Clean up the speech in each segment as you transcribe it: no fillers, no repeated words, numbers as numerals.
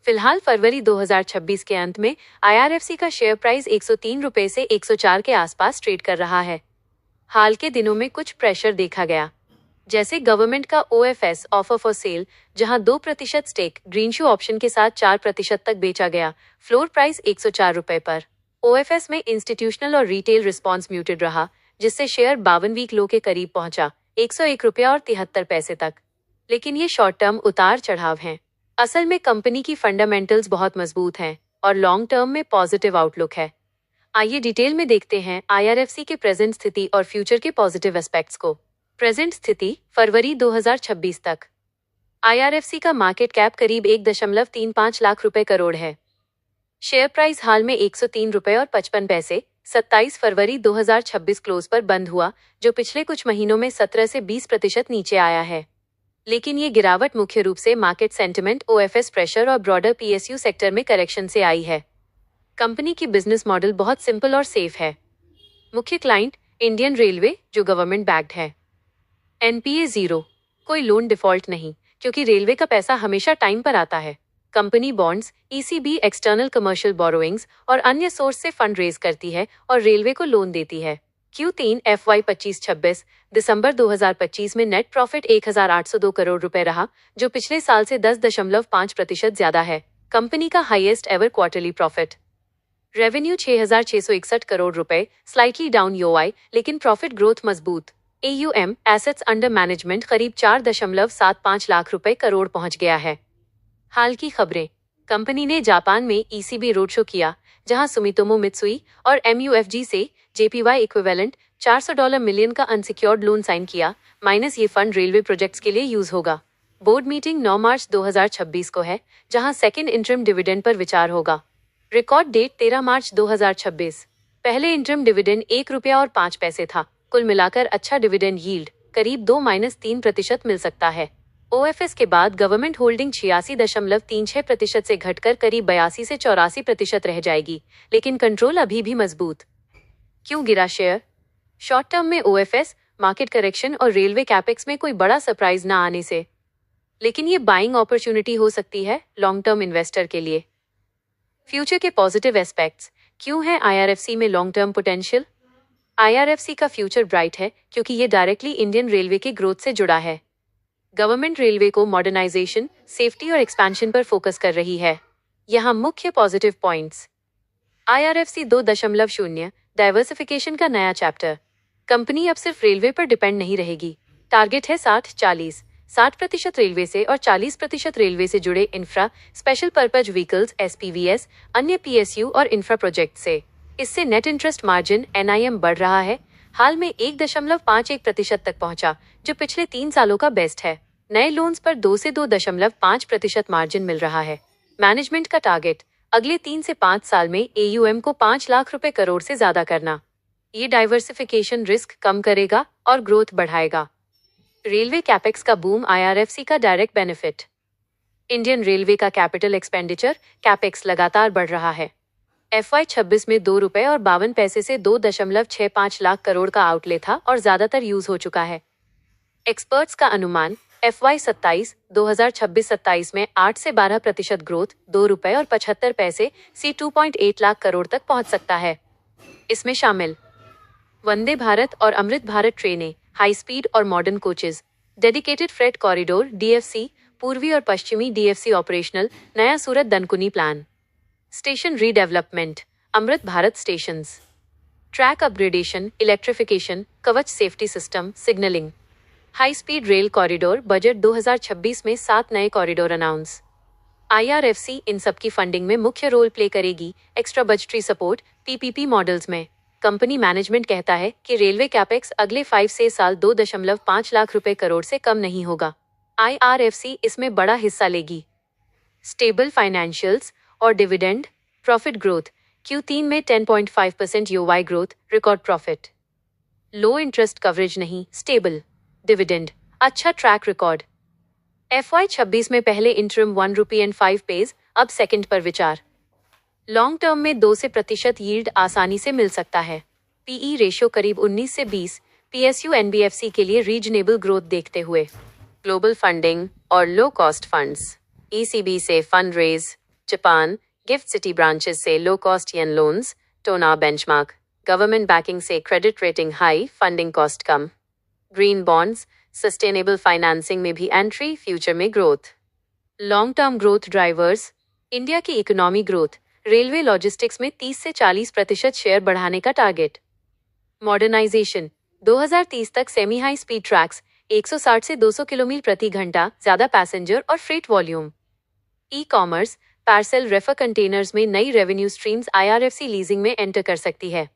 फिलहाल फरवरी 2026 के अंत में IRFC का शेयर प्राइस 103 रुपये से 104 के आसपास ट्रेड कर रहा है। हाल के दिनों में कुछ प्रेशर देखा गया, जैसे गवर्नमेंट का OFS ऑफर फॉर सेल, जहां 2% स्टेक ग्रीनशू ऑप्शन के साथ 4% तक बेचा गया, फ्लोर प्राइस 104 रुपये पर। OFS में इंस्टीट्यूशनल और रिटेल रिस्पॉन्स म्यूटेड रहा, जिससे शेयर 52 वीक लो के करीब पहुंचा 101 रुपये और 73 पैसे तक। लेकिन ये शॉर्ट टर्म उतार चढ़ाव हैं। असल में कंपनी की फंडामेंटल्स बहुत मजबूत हैं और लॉन्ग टर्म में पॉजिटिव आउटलुक है। आइए डिटेल में देखते हैं IRFC के प्रेजेंट स्थिति और फ्यूचर के पॉजिटिव एस्पेक्ट्स को। प्रेजेंट स्थिति फरवरी 2026 तक। IRFC का मार्केट कैप करीब 1.35 लाख रुपए करोड़ है। शेयर प्राइस हाल में 103 रुपये और 55 पैसे 27 फरवरी 2026 क्लोज पर बंद हुआ, जो पिछले कुछ महीनों में 17 से 20% नीचे आया है। लेकिन ये गिरावट मुख्य रूप से मार्केट सेंटिमेंट, OFS प्रेशर और ब्रॉडर PSU सेक्टर में करेक्शन से आई है। कंपनी की बिजनेस मॉडल बहुत सिंपल और सेफ है। मुख्य क्लाइंट इंडियन रेलवे, जो गवर्नमेंट बैक्ड है। NPA 0, कोई लोन डिफॉल्ट नहीं, क्योंकि रेलवे का पैसा हमेशा टाइम पर आता है। Company bonds, ECB, external commercial borrowings और अन्य सोर्स से फंड रेज करती है और रेलवे को लोन देती है। Q3 FY 25-26 दिसंबर 2025 में नेट प्रॉफिट 1802 करोड़ रुपए रहा, जो पिछले साल से 10.5% ज्यादा है। कंपनी का highest ever quarterly profit. Revenue 6661 crore रुपए, स्लाइटली डाउन YoY, लेकिन प्रॉफिट ग्रोथ मजबूत। AUM एसेट्स अंडर मैनेजमेंट करीब 4.75 लाख रुपए करोड़ पहुंच गया है। हाल की खबरें। कंपनी ने जापान में ECB रोड शो किया, जहां सुमितोमो मित्सुई और MUFG से JPY इक्विवेलेंट $400 मिलियन का अनसिक्योर्ड लोन साइन किया, माइनस ये फंड रेलवे प्रोजेक्ट्स के लिए यूज होगा। बोर्ड मीटिंग 9 मार्च 2026 को है, जहां सेकेंड इंटरिम डिविडेंड पर विचार होगा। रिकॉर्ड डेट 13 मार्च 2026। पहले इंटरिम डिविडेंड 1 रुपया और 5 पैसे था। कुल मिलाकर अच्छा डिविडेंड यील्ड करीब 2-3% मिल सकता है। OFS के बाद गवर्नमेंट होल्डिंग 86.36% से घटकर करीब 82 से 84% रह जाएगी, लेकिन कंट्रोल अभी भी मजबूत। क्यों गिरा शेयर? शॉर्ट टर्म में OFS, मार्केट करेक्शन और रेलवे कैपेक्स में कोई बड़ा सरप्राइज ना आने से, लेकिन ये बाइंग अपॉर्चुनिटी हो सकती है लॉन्ग टर्म इन्वेस्टर के लिए। फ्यूचर के पॉजिटिव एस्पेक्ट्स। क्यों है IRFC में लॉन्ग टर्म पोटेंशियल? IRFC का फ्यूचर ब्राइट है क्योंकि ये डायरेक्टली इंडियन रेलवे के ग्रोथ से जुड़ा है। गवर्नमेंट रेलवे को मॉडर्नाइजेशन, सेफ्टी और एक्सपेंशन पर फोकस कर रही है। यहाँ मुख्य पॉजिटिव पॉइंट्स। IRFC 2.0 डाइवर्सिफिकेशन का नया चैप्टर। कंपनी अब सिर्फ रेलवे पर डिपेंड नहीं रहेगी। टारगेट है 60-40, 60% रेलवे से और 40% रेलवे से जुड़े infra, special purpose vehicles SPVS, अन्य PSU और इंफ्रा प्रोजेक्ट से। इससे नेट इंटरेस्ट मार्जिन NIM बढ़ रहा है, हाल में 1.51% तक पहुंचा, जो पिछले 3 सालों का बेस्ट है। नए लोन्स पर 2 से 2.5% मार्जिन मिल रहा है। मैनेजमेंट का टारगेट अगले 3 से 5 साल में AUM को 5 लाख रुपए करोड़ से ज्यादा करना। ये डाइवर्सिफिकेशन रिस्क कम करेगा और ग्रोथ बढ़ाएगा। रेलवे कैपेक्स का बूम IRFC का डायरेक्ट बेनिफिट। इंडियन रेलवे का कैपिटल एक्सपेंडिचर कैपेक्स लगातार बढ़ रहा है। FY 26 में 2 रुपये और 52 पैसे से 2.65 लाख करोड़ का आउटले था और ज्यादातर यूज हो चुका है। एक्सपर्ट्स का अनुमान FY 2026-27 में 8 से 12% ग्रोथ, 2 रुपये और 75 पैसे से 2.8 लाख करोड़ तक पहुंच सकता है। इसमें शामिल वंदे भारत और अमृत भारत ट्रेनें, हाई स्पीड और modern coaches, dedicated freight corridor DFC, पूर्वी और पश्चिमी DFC ऑपरेशनल, नया Surat Dankuni plan, station redevelopment, Amrit Bharat stations, track upgradation, electrification, Kavach safety system, signalling, high speed rail corridor. Budget 2026 में 7 नए कॉरिडोर अनाउंस। IRFC इन सब की फंडिंग में मुख्य रोल प्ले करेगी। Extra budgetary support PPP models में। कंपनी मैनेजमेंट कहता है कि रेलवे कैपेक्स अगले 5 से साल 2.5 लाख रुपए करोड़ से कम नहीं होगा। IRFC इसमें बड़ा हिस्सा लेगी। स्टेबल फाइनेंशियल्स और डिविडेंड, प्रॉफिट ग्रोथ। Q3 में 10.5% YoY ग्रोथ, रिकॉर्ड प्रॉफिट। लो इंटरेस्ट कवरेज नहीं, स्टेबल डिविडेंड, अच्छा ट्रैक रिकॉर्ड। FY 26 में पहले इंटरिम 1 रुपये एंड 5 पैसे, अब सेकंड पर विचार। लॉन्ग टर्म में 2% यील्ड आसानी से मिल सकता है। PE रेशियो करीब 19 से 20, PSU NBFC के लिए रीजनेबल ग्रोथ देखते हुए। ग्लोबल फंडिंग और लो कॉस्ट फंड्स। ECB से fund raise, Japan, GIFT City branches से low cost yen loans, TONA benchmark, government backing से credit rating high, funding cost कम। ग्रीन बॉन्ड्स, सस्टेनेबल फाइनेंसिंग में भी entry, future में growth. Long term growth drivers, India की economy growth, railway logistics में 30 से 40% share बढ़ाने का टारगेट। मॉडर्नाइजेशन, 2030 तक सेमी हाई स्पीड ट्रैक्स, 160 से 200 किलोमीटर प्रति घंटा, ज्यादा पैसेंजर और freight volume. E commerce, parcel refer containers में नई रेवेन्यू स्ट्रीम्स आईआरएफसी लीजिंग में एंटर कर सकती है।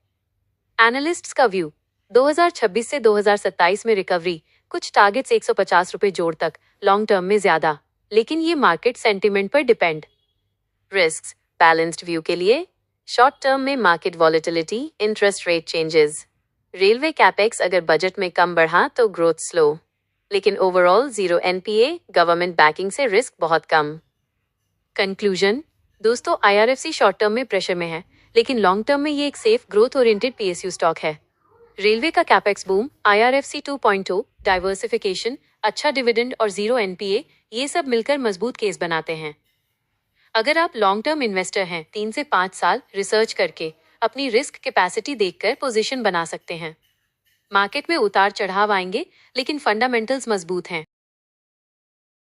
एनालिस्ट्स का व्यू, 2026 से 2027 में रिकवरी, कुछ टारगेट्स 150 रुपए जोड़ तक, लॉन्ग टर्म में ज्यादा, लेकिन ये मार्केट सेंटिमेंट पर डिपेंड। रिस्क्स, बैलेंस्ड व्यू के लिए शॉर्ट टर्म में market volatility, interest rate changes, railway capex अगर बजट में कम बढ़ा तो ग्रोथ स्लो, लेकिन ओवरऑल 0 एनपीए, गवर्नमेंट बैकिंग से रिस्क बहुत कम। कंक्लूजन, दोस्तों आईआरएफसी शॉर्ट टर्म में प्रेशर में है, लेकिन लॉन्ग टर्म में ये एक safe growth oriented PSU stock है। रेलवे का कैपेक्स बूम, आईआरएफसी 2.0, डाइवर्सिफिकेशन, अच्छा डिविडेंड और 0 एनपीए, ये सब मिलकर मजबूत केस बनाते हैं। अगर आप लॉन्ग टर्म इन्वेस्टर हैं, 3 से 5 साल रिसर्च करके अपनी रिस्क कैपेसिटी देखकर पोजीशन बना सकते हैं। मार्केट में उतार चढ़ाव आएंगे, लेकिन फंडामेंटल्स मजबूत हैं।